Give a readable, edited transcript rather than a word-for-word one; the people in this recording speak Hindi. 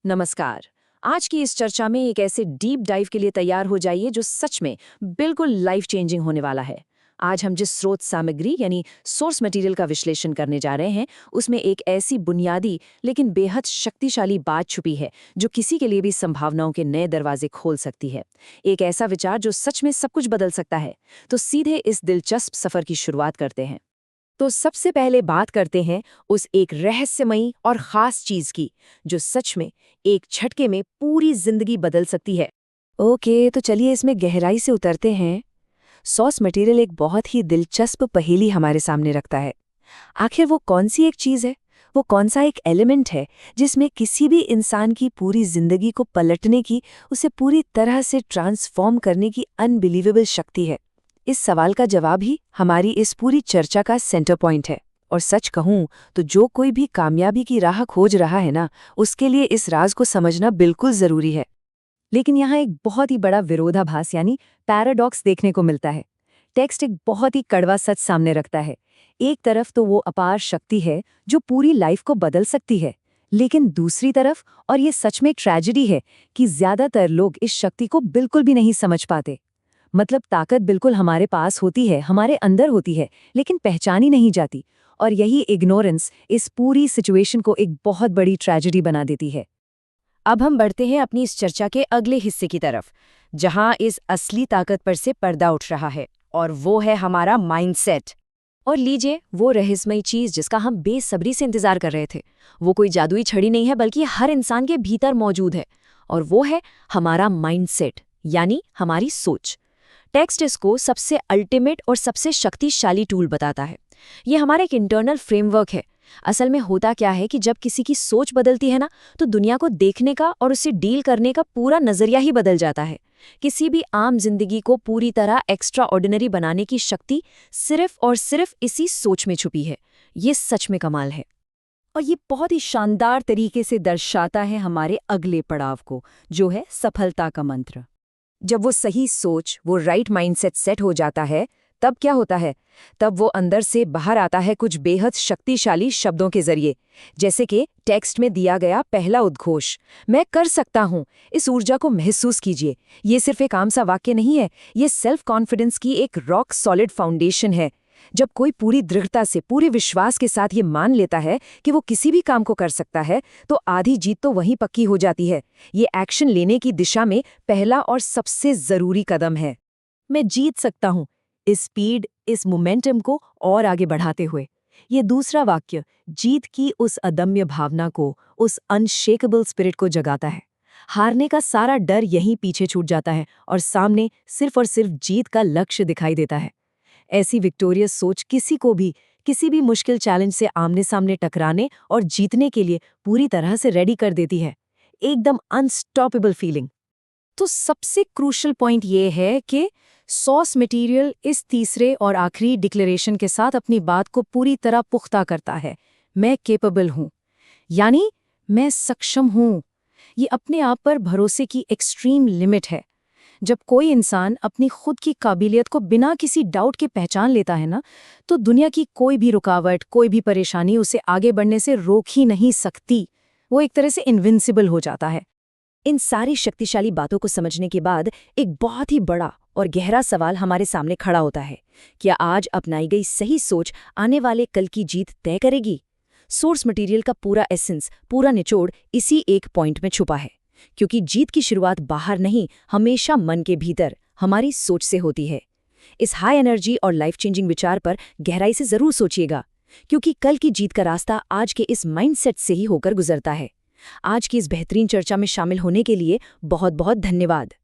नमस्कार। आज की इस चर्चा में एक ऐसे डीप डाइव के लिए तैयार हो जाइए जो सच में बिल्कुल लाइफ चेंजिंग होने वाला है। आज हम जिस स्रोत सामग्री यानी सोर्स मटेरियल का विश्लेषण करने जा रहे हैं, उसमें एक ऐसी बुनियादी लेकिन बेहद शक्तिशाली बात छुपी है जो किसी के लिए भी संभावनाओं के नए दरवाजे खोल सकती है। एक ऐसा विचार जो सच में सब कुछ बदल सकता है। तो सीधे इस दिलचस्प सफर की शुरुआत करते हैं। तो सबसे पहले बात करते हैं उस एक रहस्यमयी और खास चीज की जो सच में एक झटके में पूरी जिंदगी बदल सकती है। ओके, तो चलिए इसमें गहराई से उतरते हैं। सोर्स मटेरियल एक बहुत ही दिलचस्प पहेली हमारे सामने रखता है। आखिर वो कौन सी एक चीज है, वो कौन सा एक एलिमेंट है जिसमें किसी भी इंसान की पूरी जिंदगी को पलटने की, उसे पूरी तरह से ट्रांसफॉर्म करने की अनबिलीवेबल शक्ति है। इस सवाल का जवाब ही हमारी इस पूरी चर्चा का सेंटर पॉइंट है। और सच कहूं तो जो कोई भी कामयाबी की राह खोज रहा है ना, उसके लिए इस राज को समझना बिल्कुल जरूरी है। लेकिन यहाँ एक बहुत ही बड़ा विरोधाभास यानी पैराडॉक्स देखने को मिलता है। टेक्स्ट एक बहुत ही कड़वा सच सामने रखता है। एक तरफ तो वो अपार शक्ति है जो पूरी लाइफ को बदल सकती है, लेकिन दूसरी तरफ, और ये सच में एक ट्रेजेडी है, कि ज्यादातर लोग इस शक्ति को बिल्कुल भी नहीं समझ पाते। मतलब ताकत बिल्कुल हमारे पास होती है, हमारे अंदर होती है, लेकिन पहचानी नहीं जाती। और यही इग्नोरेंस इस पूरी सिचुएशन को एक बहुत बड़ी ट्रेजेडी बना देती है। अब हम बढ़ते हैं अपनी इस चर्चा के अगले हिस्से की तरफ, जहां इस असली ताकत पर से पर्दा उठ रहा है, और वो है हमारा माइंडसेट। और लीजिए वो रहस्यमयी चीज जिसका हम बेसब्री से इंतजार कर रहे थे। वो कोई जादुई छड़ी नहीं है, बल्कि हर इंसान के भीतर मौजूद है। और वो है हमारा माइंडसेट, यानी हमारी सोच। टेक्स्ट इसको सबसे अल्टीमेट और सबसे शक्तिशाली टूल बताता है। ये हमारा एक इंटरनल फ्रेमवर्क है। असल में होता क्या है कि जब किसी की सोच बदलती है ना, तो दुनिया को देखने का और उससे डील करने का पूरा नजरिया ही बदल जाता है। किसी भी आम जिंदगी को पूरी तरह एक्स्ट्रा ऑर्डिनरी बनाने की शक्ति सिर्फ और सिर्फ इसी सोच में छुपी है। ये सच में कमाल है। और ये बहुत ही शानदार तरीके से दर्शाता है हमारे अगले पड़ाव को, जो है सफलता का मंत्र। जब वो सही सोच, वो राइट माइंडसेट सेट हो जाता है, तब क्या होता है? तब वो अंदर से बाहर आता है कुछ बेहद शक्तिशाली शब्दों के जरिए। जैसे कि टेक्स्ट में दिया गया पहला उद्घोष, मैं कर सकता हूँ। इस ऊर्जा को महसूस कीजिए। ये सिर्फ एक आम सा वाक्य नहीं है, ये सेल्फ कॉन्फिडेंस की एक रॉक सॉलिड फाउंडेशन है। जब कोई पूरी दृढ़ता से, पूरे विश्वास के साथ ये मान लेता है कि वो किसी भी काम को कर सकता है, तो आधी जीत तो वहीं पक्की हो जाती है। ये एक्शन लेने की दिशा में पहला और सबसे जरूरी कदम है। मैं जीत सकता हूँ, इस स्पीड, इस मोमेंटम को और आगे बढ़ाते हुए। ये दूसरा वाक्य जीत की उस अदम्य भावना को, उस अनशेकेबल स्पिरिट को जगाता है। हारने का सारा डर यहीं पीछे छूट जाता है और सामने सिर्फ और सिर्फ जीत का लक्ष्य दिखाई देता है। ऐसी विक्टोरियस सोच किसी को भी किसी भी मुश्किल चैलेंज से आमने सामने टकराने और जीतने के लिए पूरी तरह से रेडी कर देती है। एकदम अनस्टॉपेबल फीलिंग। तो सबसे क्रूशल पॉइंट ये है कि सोर्स मटेरियल इस तीसरे और आखिरी डिक्लेरेशन के साथ अपनी बात को पूरी तरह पुख्ता करता है। मैं केपेबल हूं, यानी मैं सक्षम हूं। ये अपने आप पर भरोसे की एक्सट्रीम लिमिट है। जब कोई इंसान अपनी खुद की काबिलियत को बिना किसी डाउट के पहचान लेता है ना, तो दुनिया की कोई भी रुकावट, कोई भी परेशानी उसे आगे बढ़ने से रोक ही नहीं सकती। वो एक तरह से इनविंसिबल हो जाता है। इन सारी शक्तिशाली बातों को समझने के बाद एक बहुत ही बड़ा और गहरा सवाल हमारे सामने खड़ा होता है। क्या आज अपनाई गई सही सोच आने वाले कल की जीत तय करेगी? सोर्स मटेरियल का पूरा एसेंस, पूरा निचोड़ इसी एक पॉइंट में छुपा है। क्योंकि जीत की शुरुआत बाहर नहीं, हमेशा मन के भीतर, हमारी सोच से होती है। इस हाई एनर्जी और लाइफ चेंजिंग विचार पर गहराई से जरूर सोचिएगा, क्योंकि कल की जीत का रास्ता आज के इस माइंडसेट से ही होकर गुजरता है। आज की इस बेहतरीन चर्चा में शामिल होने के लिए बहुत बहुत धन्यवाद।